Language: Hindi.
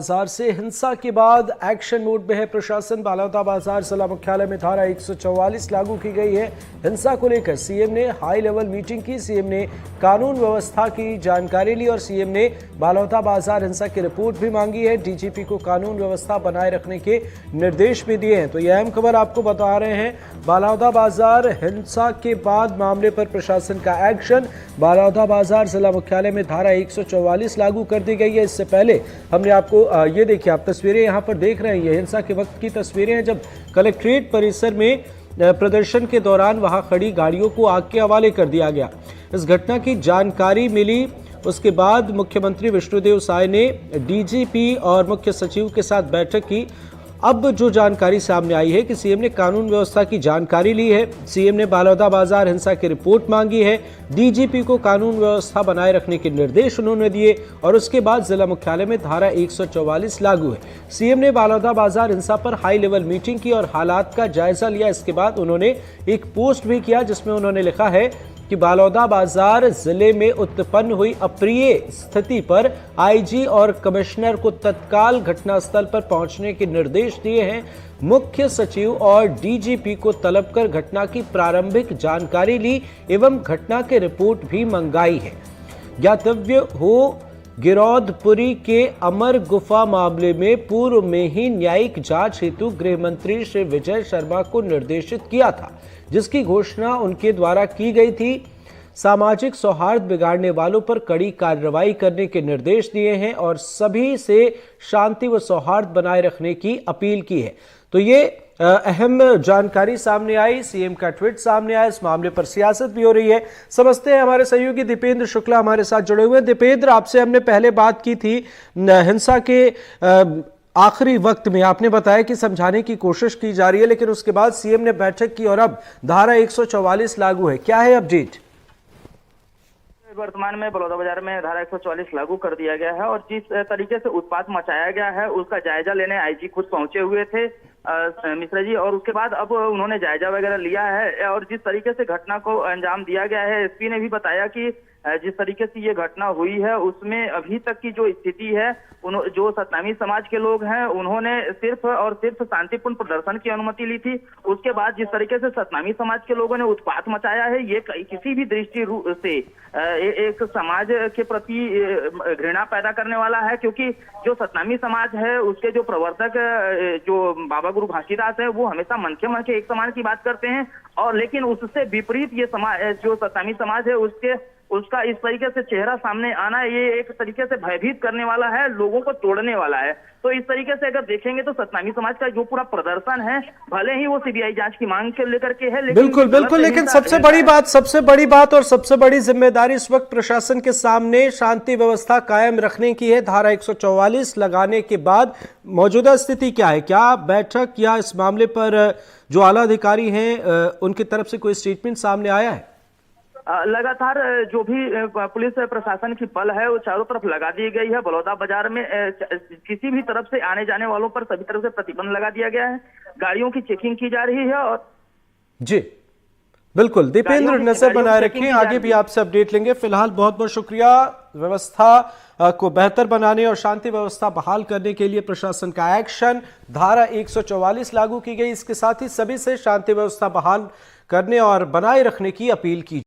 बाजार से हिंसा के बाद एक्शन मोड में है प्रशासन। बालावता बाजार जिला मुख्यालय में धारा 144 लागू की गई है। हिंसा को लेकर सीएम ने हाई लेवल मीटिंग की। सीएम ने कानून व्यवस्था की जानकारी ली और सीएम ने बालावता बाजार हिंसा की रिपोर्ट भी मांगी है। डीजीपी को कानून व्यवस्था बनाए रखने के निर्देश भी दिए हैं। तो यह अहम खबर आपको बता रहे हैं। बालावता बाजार हिंसा के बाद मामले पर प्रशासन का एक्शन। बालावता बाजार जिला मुख्यालय में धारा 144 लागू कर दी गई है। इससे पहले हमने आपको ये देखिए, आप तस्वीरें यहां पर देख रहे हैं, ये हिंसा के वक्त की तस्वीरें हैं जब कलेक्ट्रेट परिसर में प्रदर्शन के दौरान वहां खड़ी गाड़ियों को आग के हवाले कर दिया गया। इस घटना की जानकारी मिली, उसके बाद मुख्यमंत्री विष्णुदेव साय ने डीजीपी और मुख्य सचिव के साथ बैठक की। अब जो जानकारी सामने आई है कि सीएम ने कानून व्यवस्था की जानकारी ली है। सीएम ने बालावता बाजार हिंसा की रिपोर्ट मांगी है। डीजीपी को कानून व्यवस्था बनाए रखने के निर्देश उन्होंने दिए और उसके बाद जिला मुख्यालय में धारा 144 लागू है। सीएम ने बालावता बाजार हिंसा पर हाई लेवल मीटिंग की और हालात का जायजा लिया। इसके बाद उन्होंने एक पोस्ट भी किया जिसमें उन्होंने लिखा है कि बालावता बाजार जिले में उत्पन्न हुई अप्रिय स्थिति पर आईजी और कमिश्नर को तत्काल घटनास्थल पर पहुंचने के निर्देश दिए हैं। मुख्य सचिव और डीजीपी को तलब कर घटना की प्रारंभिक जानकारी ली एवं घटना की रिपोर्ट भी मंगाई है। ज्ञातव्य हो, गिरौदपुरी के अमर गुफा मामले में पूर्व में ही न्यायिक जांच हेतु गृह मंत्री श्री विजय शर्मा को निर्देशित किया था, जिसकी घोषणा उनके द्वारा की गई थी। सामाजिक सौहार्द बिगाड़ने वालों पर कड़ी कार्रवाई करने के निर्देश दिए हैं और सभी से शांति व सौहार्द बनाए रखने की अपील की है। तो ये अहम जानकारी सामने आई, सीएम का ट्वीट सामने आया। इस मामले पर सियासत भी हो रही है। समझते हैं, हमारे सहयोगी दीपेंद्र शुक्ला हमारे साथ जुड़े हुए हैं। दीपेंद्र, आपसे हमने पहले बात की थी हिंसा के आखिरी वक्त में, आपने बताया कि समझाने की कोशिश की जा रही है, लेकिन उसके बाद सीएम ने बैठक की और अब धारा 144 लागू है। क्या है अपडेट? वर्तमान में बलौदा बाजार में धारा 144 लागू कर दिया गया है और जिस तरीके से उत्पात मचाया गया है उसका जायजा लेने आईजी खुद पहुंचे हुए थे मिश्रा जी, और उसके बाद अब उन्होंने जायजा वगैरह लिया है और जिस तरीके से घटना को अंजाम दिया गया है, एसपी ने भी बताया कि जिस तरीके से ये घटना हुई है उसमें अभी तक की जो स्थिति है, जो सतनामी समाज के लोग हैं उन्होंने सिर्फ और सिर्फ शांतिपूर्ण प्रदर्शन की अनुमति ली थी। उसके बाद जिस तरीके से सतनामी समाज के लोगों ने उत्पात मचाया है, ये किसी भी दृष्टि से एक समाज के प्रति घृणा पैदा करने वाला है, क्योंकि जो सतनामी समाज है उसके जो प्रवर्तक जो बाबा गुरु घासीदास है वो हमेशा मन के एक समान की बात करते हैं, और लेकिन उससे विपरीत ये समाज जो सतनामी समाज है उसका इस तरीके से चेहरा सामने आना, ये एक तरीके से भयभीत करने वाला है, लोगों को तोड़ने वाला है। तो इस तरीके से अगर देखेंगे तो सतनामी समाज का जो पूरा प्रदर्शन है, भले ही वो सीबीआई जांच की मांग के लेकर के है, लेकिन बिल्कुल, लेकिन सबसे बड़ी बात और सबसे बड़ी जिम्मेदारी इस वक्त प्रशासन के सामने शांति व्यवस्था कायम रखने की है। धारा 144 लगाने के बाद मौजूदा स्थिति क्या है? क्या बैठक या इस मामले पर जो आला अधिकारी हैं उनकी तरफ से कोई स्टेटमेंट सामने आया है? लगातार जो भी पुलिस प्रशासन की बल है वो चारों तरफ लगा दी गई है। बलौदा बाजार में किसी भी तरफ से आने जाने वालों पर सभी तरफ से प्रतिबंध लगा दिया गया है। गाड़ियों की चेकिंग की जा रही है और जी बिल्कुल दीपेंद्र, नजर बनाए रखें, आगे भी आपसे अपडेट लेंगे। फिलहाल बहुत बहुत शुक्रिया। व्यवस्था को बेहतर बनाने और शांति व्यवस्था बहाल करने के लिए प्रशासन का एक्शन, धारा 144 लागू की गई। इसके साथ ही सभी से शांति व्यवस्था बहाल करने और बनाए रखने की अपील की।